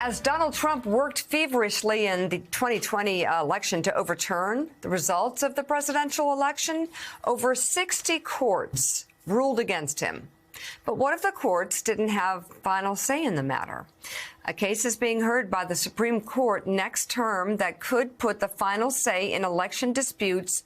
As Donald Trump worked feverishly in the 2020 election to overturn the results of the presidential election, over 60 courts ruled against him. But what if the courts didn't have final say in the matter? A case is being heard by the Supreme Court next term that could put the final say in election disputes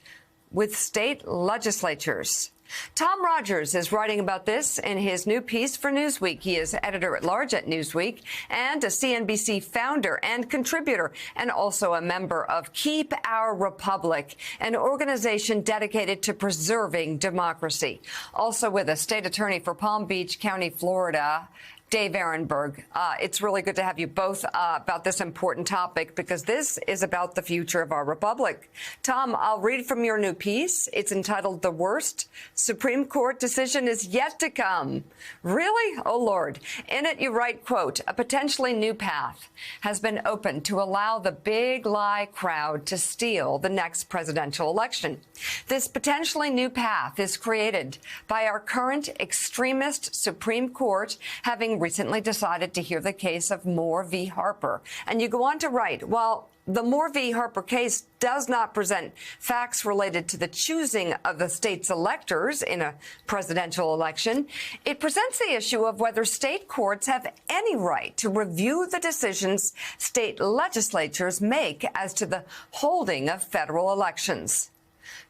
with state legislatures. Tom Rogers is writing about this in his new piece for Newsweek. He is editor-at-large at Newsweek and a CNBC founder and contributor, and also a member of Keep Our Republic, an organization dedicated to preserving democracy. Also with us, State Attorney for Palm Beach County, Florida, Dave Aronberg. It's really good to have you both about this important topic, because this is about the future of our republic. Tom, I'll read from your new piece. It's entitled "The Worst Supreme Court Decision Is Yet to Come." Really? Oh, Lord. In it, you write, quote, "A potentially new path has been opened to allow the big lie crowd to steal the next presidential election. This potentially new path is created by our current extremist Supreme Court having recently decided to hear the case of Moore v. Harper." And you go on to write, while the Moore v. Harper case does not present facts related to the choosing of the state's electors in a presidential election, it presents the issue of whether state courts have any right to review the decisions state legislatures make as to the holding of federal elections.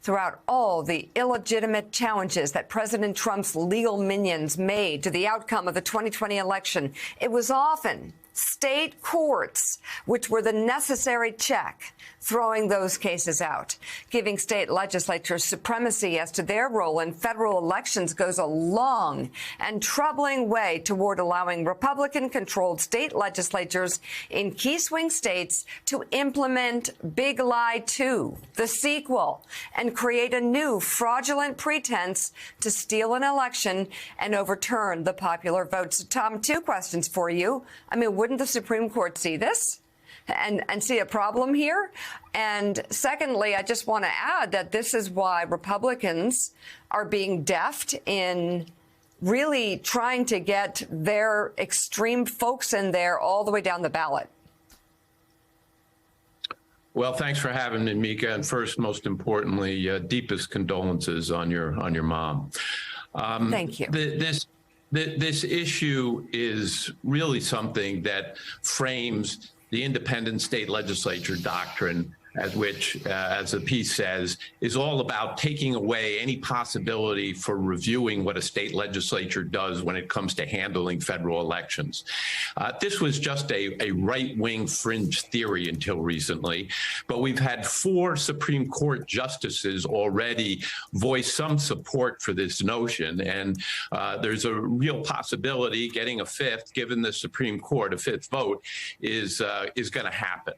Throughout all the illegitimate challenges that President Trump's legal minions made to the outcome of the 2020 election, it was often state courts which were the necessary check, throwing those cases out. Giving state legislatures supremacy as to their role in federal elections goes a long and troubling way toward allowing Republican-controlled state legislatures in key swing states to implement Big Lie 2, the sequel, and create a new fraudulent pretense to steal an election and overturn the popular vote. So, Tom, two questions for you. I mean, wouldn't the Supreme Court see this and see a problem here? And secondly, I just want to add that this is why Republicans are being deft in really trying to get their extreme folks in there all the way down the ballot. Well, thanks for having me, Mika. And first, most importantly, deepest condolences on your mom. Thank you. This issue is really something that frames the independent state legislature doctrine, at which, as the piece says, is all about taking away any possibility for reviewing what a state legislature does when it comes to handling federal elections. This was just a right-wing fringe theory until recently, but we've had 4 Supreme Court justices already voice some support for this notion, and there's a real possibility getting a 5th, given the Supreme Court, a 5th vote, is going to happen.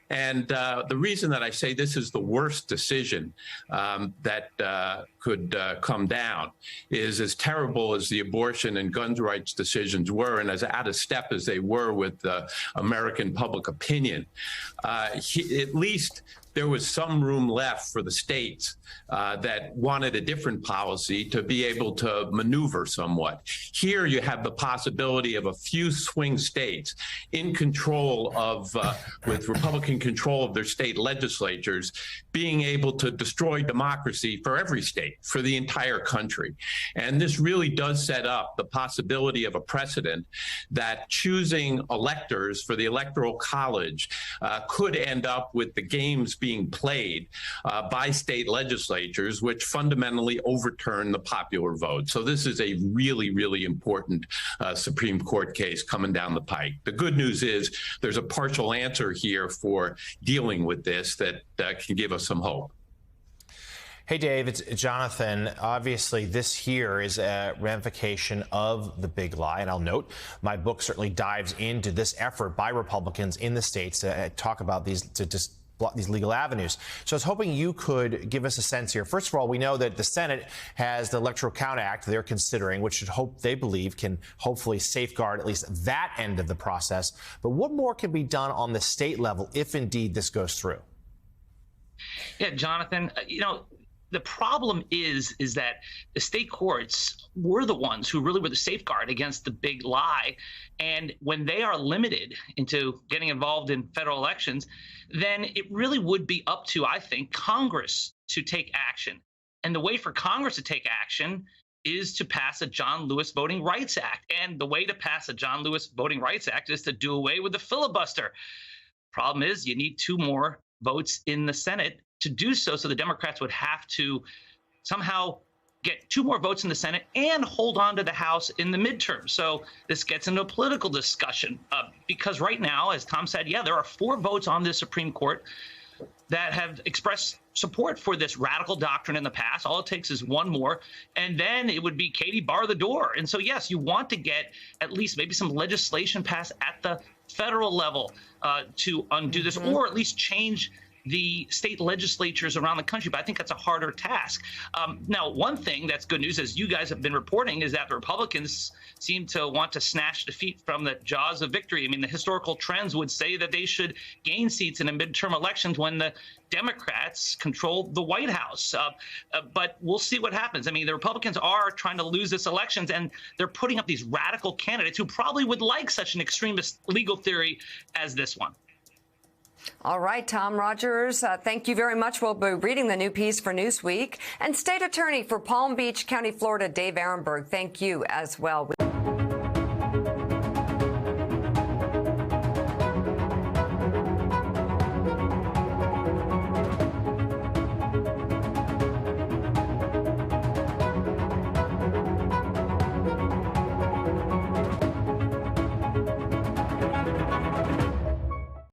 And the reason that I say this is the worst decision that could come down is, as terrible as the abortion and gun rights decisions were, and as out of step as they were with American public opinion, at least there was some room left for the states that wanted a different policy to be able to maneuver somewhat. Here you have the possibility of a few swing states in control of, with Republican control of their state legislatures, being able to destroy democracy for every state, for the entire country. And this really does set up the possibility of a precedent that choosing electors for the Electoral College could end up with the games being played by state legislatures, which fundamentally overturn the popular vote. So this is a really, really important Supreme Court case coming down the pike. The good news is there's a partial answer here for dealing with this that can give us some hope. Hey, Dave, it's Jonathan. Obviously, this here is a ramification of the big lie. And I'll note my book certainly dives into this effort by Republicans in the states to talk about these, to just block these legal avenues. So I was hoping you could give us a sense here. First of all, we know that the Senate has the Electoral Count Act they're considering, which should they believe can hopefully safeguard at least that end of the process. But what more can be done on the state level if indeed this goes through? Yeah, Jonathan, The problem is that the state courts were the ones who really were the safeguard against the big lie. And when they are limited into getting involved in federal elections, then it really would be up to, I think, Congress to take action. And the way for Congress to take action is to pass a John Lewis Voting Rights Act. And the way to pass a John Lewis Voting Rights Act is to do away with the filibuster. Problem is, you need 2 more votes in the Senate to do so. So the Democrats would have to somehow get 2 more votes in the Senate and hold on to the House in the midterm. So this gets into a political discussion because right now, as Tom said, yeah, there are 4 votes on the Supreme Court that have expressed support for this radical doctrine in the past. All it takes is 1 more, and then it would be Katie bar the door. And so, yes, you want to get at least maybe some legislation passed at the federal level to undo this, or at least change the state legislatures around the country, but I think that's a harder task. Now, one thing that's good news, as you guys have been reporting, is that the Republicans seem to want to snatch defeat from the jaws of victory. I mean, the historical trends would say that they should gain seats in the midterm elections when the Democrats control the White House. But we'll see what happens. I mean, the Republicans are trying to lose this elections, and they're putting up these radical candidates who probably would like such an extremist legal theory as this one. All right, Tom Rogers, thank you very much. We'll be reading the new piece for Newsweek. And State Attorney for Palm Beach County, Florida, Dave Aronberg, thank you as well.